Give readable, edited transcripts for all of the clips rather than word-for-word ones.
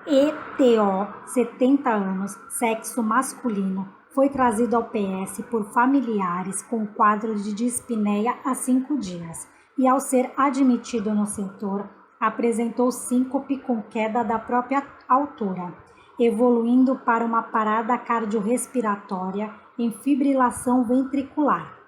ETO, 70 anos, sexo masculino, foi trazido ao PS por familiares com quadro de dispneia há 5 dias e, ao ser admitido no setor, apresentou síncope com queda da própria altura, evoluindo para uma parada cardiorrespiratória em fibrilação ventricular.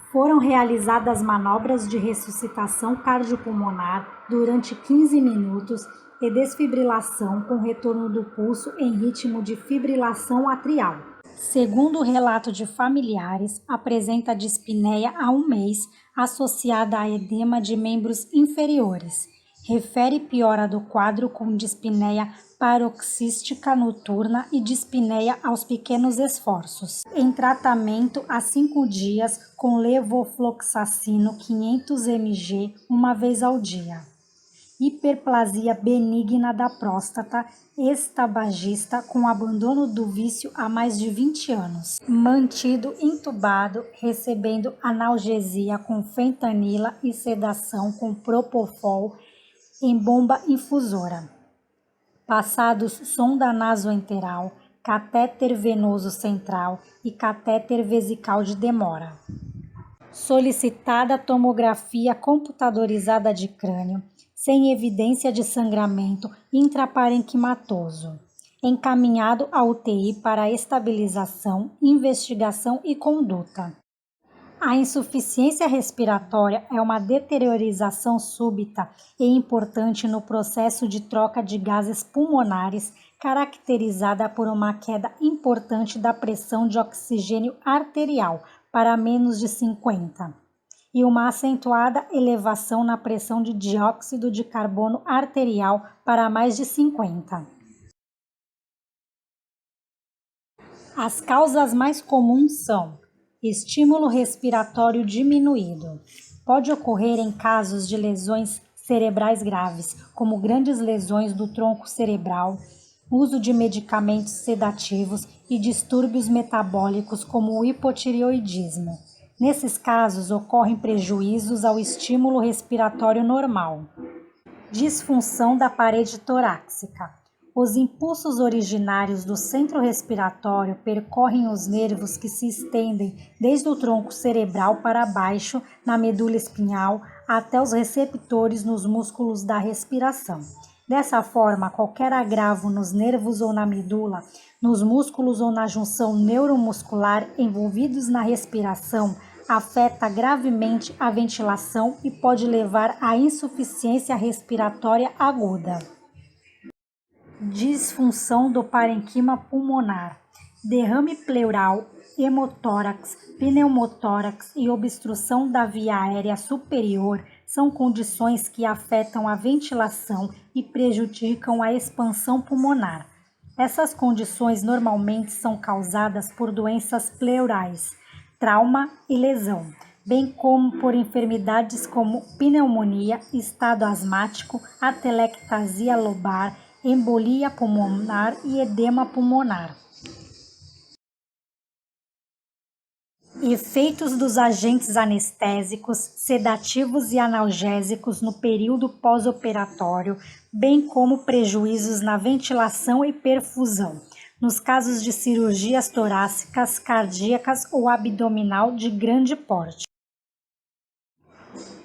Foram realizadas manobras de ressuscitação cardiopulmonar durante 15 minutos e desfibrilação com retorno do pulso em ritmo de fibrilação atrial. Segundo o relato de familiares, apresenta dispneia há 1 mês, associada a edema de membros inferiores. Refere piora do quadro com dispneia paroxística noturna e dispneia aos pequenos esforços. Em tratamento há 5 dias com levofloxacino 500 mg 1 vez ao dia. Hiperplasia benigna da próstata, ex-tabagista com abandono do vício há mais de 20 anos. Mantido intubado, recebendo analgesia com fentanila e sedação com propofol em bomba infusora. Passados sonda nasoenteral, catéter venoso central e catéter vesical de demora. Solicitada tomografia computadorizada de crânio, sem evidência de sangramento intraparenquimatoso. Encaminhado à UTI para estabilização, investigação e conduta. A insuficiência respiratória é uma deteriorização súbita e importante no processo de troca de gases pulmonares, caracterizada por uma queda importante da pressão de oxigênio arterial para menos de 50 e uma acentuada elevação na pressão de dióxido de carbono arterial para mais de 50. As causas mais comuns são: estímulo respiratório diminuído. Pode ocorrer em casos de lesões cerebrais graves, como grandes lesões do tronco cerebral, uso de medicamentos sedativos e distúrbios metabólicos, como o hipotireoidismo. Nesses casos, ocorrem prejuízos ao estímulo respiratório normal. Disfunção da parede torácica. Os impulsos originários do centro respiratório percorrem os nervos que se estendem desde o tronco cerebral para baixo, na medula espinhal, até os receptores nos músculos da respiração. Dessa forma, qualquer agravo nos nervos ou na medula, nos músculos ou na junção neuromuscular envolvidos na respiração, afeta gravemente a ventilação e pode levar à insuficiência respiratória aguda. Disfunção do parênquima pulmonar. Derrame pleural, hemotórax, pneumotórax e obstrução da via aérea superior são condições que afetam a ventilação e prejudicam a expansão pulmonar. Essas condições normalmente são causadas por doenças pleurais, trauma e lesão, bem como por enfermidades como pneumonia, estado asmático, atelectasia lobar, embolia pulmonar e edema pulmonar. Efeitos dos agentes anestésicos, sedativos e analgésicos no período pós-operatório, bem como prejuízos na ventilação e perfusão, nos casos de cirurgias torácicas, cardíacas ou abdominal de grande porte.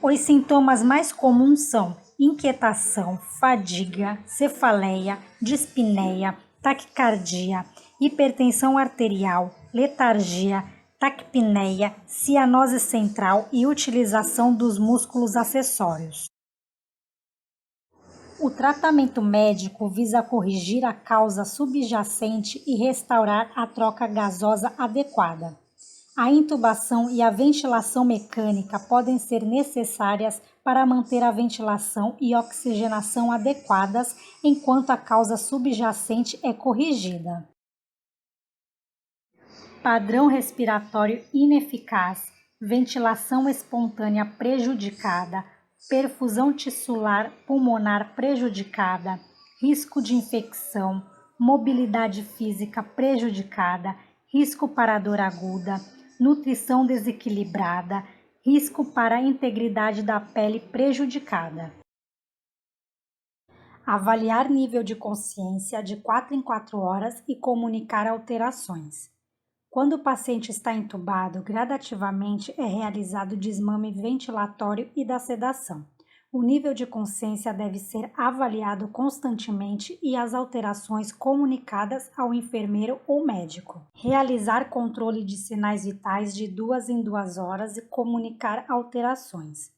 Os sintomas mais comuns são inquietação, fadiga, cefaleia, dispneia, taquicardia, hipertensão arterial, letargia, taquipneia, cianose central e utilização dos músculos acessórios. O tratamento médico visa corrigir a causa subjacente e restaurar a troca gasosa adequada. A intubação e a ventilação mecânica podem ser necessárias para manter a ventilação e oxigenação adequadas enquanto a causa subjacente é corrigida. Padrão respiratório ineficaz, ventilação espontânea prejudicada, perfusão tissular pulmonar prejudicada, risco de infecção, mobilidade física prejudicada, risco para dor aguda, nutrição desequilibrada, risco para a integridade da pele prejudicada. Avaliar nível de consciência de 4 em 4 horas e comunicar alterações. Quando o paciente está entubado, gradativamente é realizado o desmame ventilatório e da sedação. O nível de consciência deve ser avaliado constantemente e as alterações comunicadas ao enfermeiro ou médico. Realizar controle de sinais vitais de 2 em 2 horas e comunicar alterações.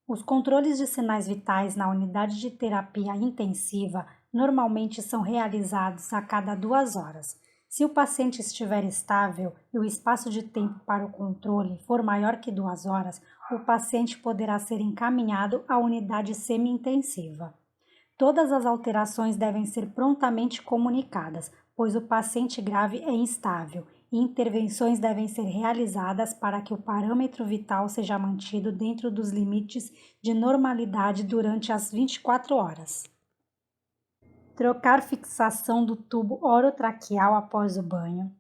Os controles de sinais vitais na unidade de terapia intensiva normalmente são realizados a cada 2 horas. Se o paciente estiver estável e o espaço de tempo para o controle for maior que 2 horas, o paciente poderá ser encaminhado à unidade semi-intensiva. Todas as alterações devem ser prontamente comunicadas, pois o paciente grave é instável e intervenções devem ser realizadas para que o parâmetro vital seja mantido dentro dos limites de normalidade durante as 24 horas. Trocar fixação do tubo orotraqueal após o banho.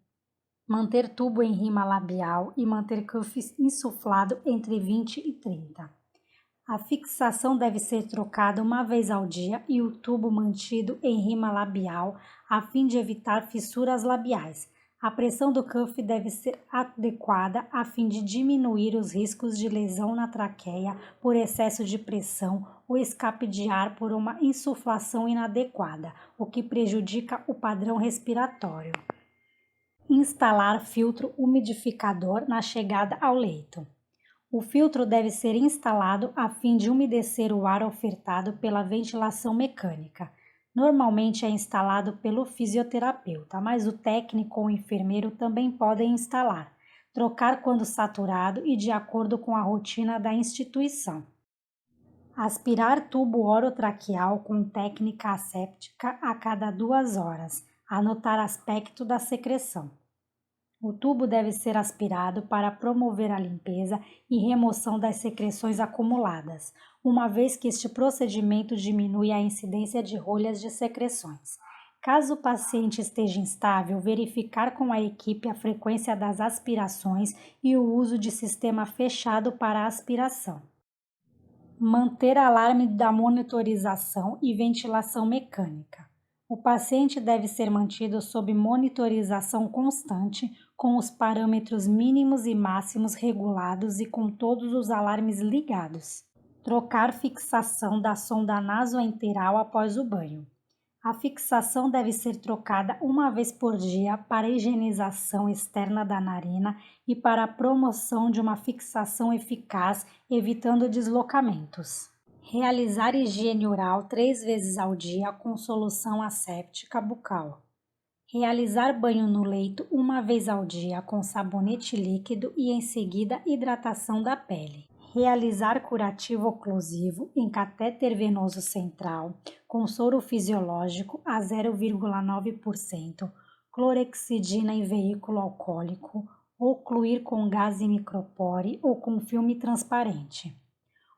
Manter tubo em rima labial e manter cuff insuflado entre 20 e 30. A fixação deve ser trocada uma vez ao dia e o tubo mantido em rima labial a fim de evitar fissuras labiais. A pressão do cuff deve ser adequada a fim de diminuir os riscos de lesão na traqueia por excesso de pressão ou escape de ar por uma insuflação inadequada, o que prejudica o padrão respiratório. Instalar filtro umidificador na chegada ao leito. O filtro deve ser instalado a fim de umedecer o ar ofertado pela ventilação mecânica. Normalmente é instalado pelo fisioterapeuta, mas o técnico ou enfermeiro também podem instalar. Trocar quando saturado e de acordo com a rotina da instituição. Aspirar tubo orotraqueal com técnica asséptica a cada 2 horas. Anotar aspecto da secreção. O tubo deve ser aspirado para promover a limpeza e remoção das secreções acumuladas, uma vez que este procedimento diminui a incidência de rolhas de secreções. Caso o paciente esteja instável, verificar com a equipe a frequência das aspirações e o uso de sistema fechado para aspiração. Manter alarme da monitorização e ventilação mecânica. O paciente deve ser mantido sob monitorização constante, com os parâmetros mínimos e máximos regulados e com todos os alarmes ligados. Trocar fixação da sonda nasoenteral após o banho. A fixação deve ser trocada uma vez por dia para higienização externa da narina e para a promoção de uma fixação eficaz, evitando deslocamentos. Realizar higiene oral 3 vezes ao dia com solução asséptica bucal. Realizar banho no leito uma vez ao dia com sabonete líquido e em seguida hidratação da pele. Realizar curativo oclusivo em catéter venoso central com soro fisiológico a 0,9%, clorexidina em veículo alcoólico, ocluir com gás micropore ou com filme transparente.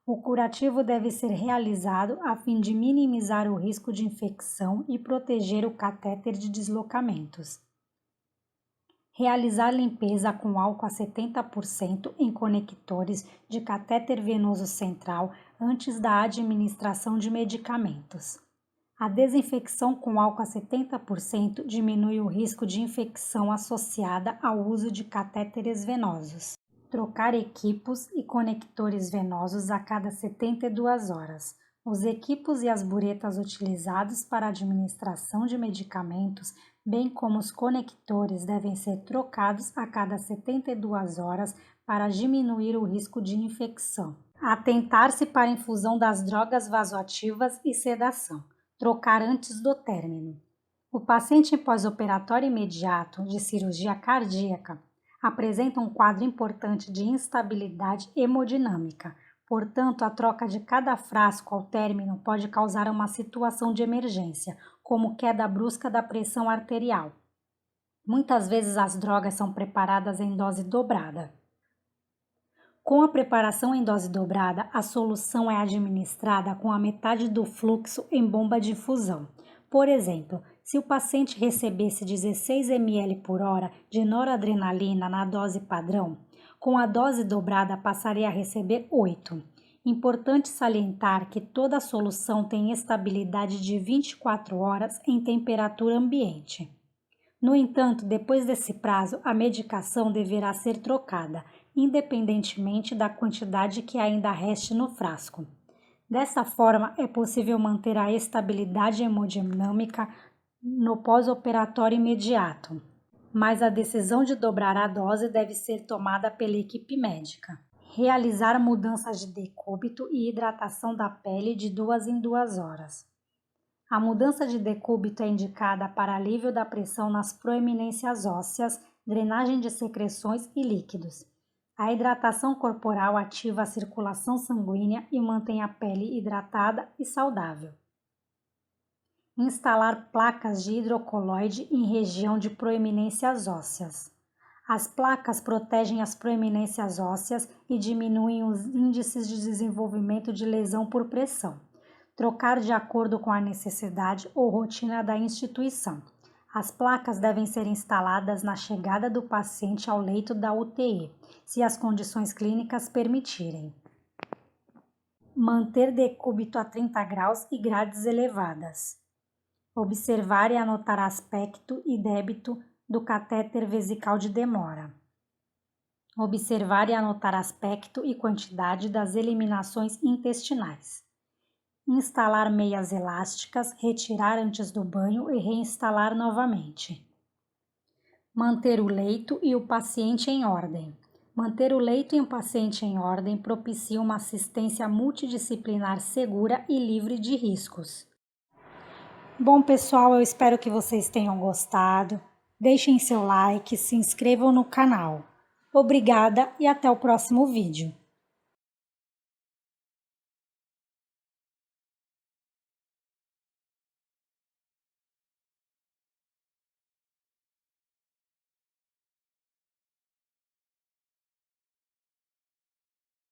O curativo deve ser realizado a fim de minimizar o risco de infecção e proteger o catéter de deslocamentos. Realizar limpeza com álcool a 70% em conectores de catéter venoso central antes da administração de medicamentos. A desinfecção com álcool a 70% diminui o risco de infecção associada ao uso de catéteres venosos. Trocar equipos e conectores venosos a cada 72 horas. Os equipos e as buretas utilizados para a administração de medicamentos, bem como os conectores, devem ser trocados a cada 72 horas para diminuir o risco de infecção. Atentar-se para a infusão das drogas vasoativas e sedação. Trocar antes do término. O paciente pós-operatório imediato de cirurgia cardíaca apresenta um quadro importante de instabilidade hemodinâmica. Portanto, a troca de cada frasco ao término pode causar uma situação de emergência, como queda brusca da pressão arterial. Muitas vezes as drogas são preparadas em dose dobrada. Com a preparação em dose dobrada, a solução é administrada com a metade do fluxo em bomba de infusão. Por exemplo, se o paciente recebesse 16 ml por hora de noradrenalina na dose padrão, com a dose dobrada passaria a receber 8. Importante salientar que toda solução tem estabilidade de 24 horas em temperatura ambiente. No entanto, depois desse prazo, a medicação deverá ser trocada, independentemente da quantidade que ainda reste no frasco. Dessa forma, é possível manter a estabilidade hemodinâmica no pós-operatório imediato, mas a decisão de dobrar a dose deve ser tomada pela equipe médica. Realizar mudanças de decúbito e hidratação da pele de 2 em 2 horas. A mudança de decúbito é indicada para alívio da pressão nas proeminências ósseas, drenagem de secreções e líquidos. A hidratação corporal ativa a circulação sanguínea e mantém a pele hidratada e saudável. Instalar placas de hidrocoloide em região de proeminências ósseas. As placas protegem as proeminências ósseas e diminuem os índices de desenvolvimento de lesão por pressão. Trocar de acordo com a necessidade ou rotina da instituição. As placas devem ser instaladas na chegada do paciente ao leito da UTI, se as condições clínicas permitirem. Manter decúbito a 30 graus e grades elevadas. Observar e anotar aspecto e débito do catéter vesical de demora. Observar e anotar aspecto e quantidade das eliminações intestinais. Instalar meias elásticas, retirar antes do banho e reinstalar novamente. Manter o leito e o paciente em ordem. Manter o leito e o paciente em ordem propicia uma assistência multidisciplinar segura e livre de riscos. Bom, pessoal, eu espero que vocês tenham gostado. Deixem seu like, se inscrevam no canal. Obrigada e até o próximo vídeo.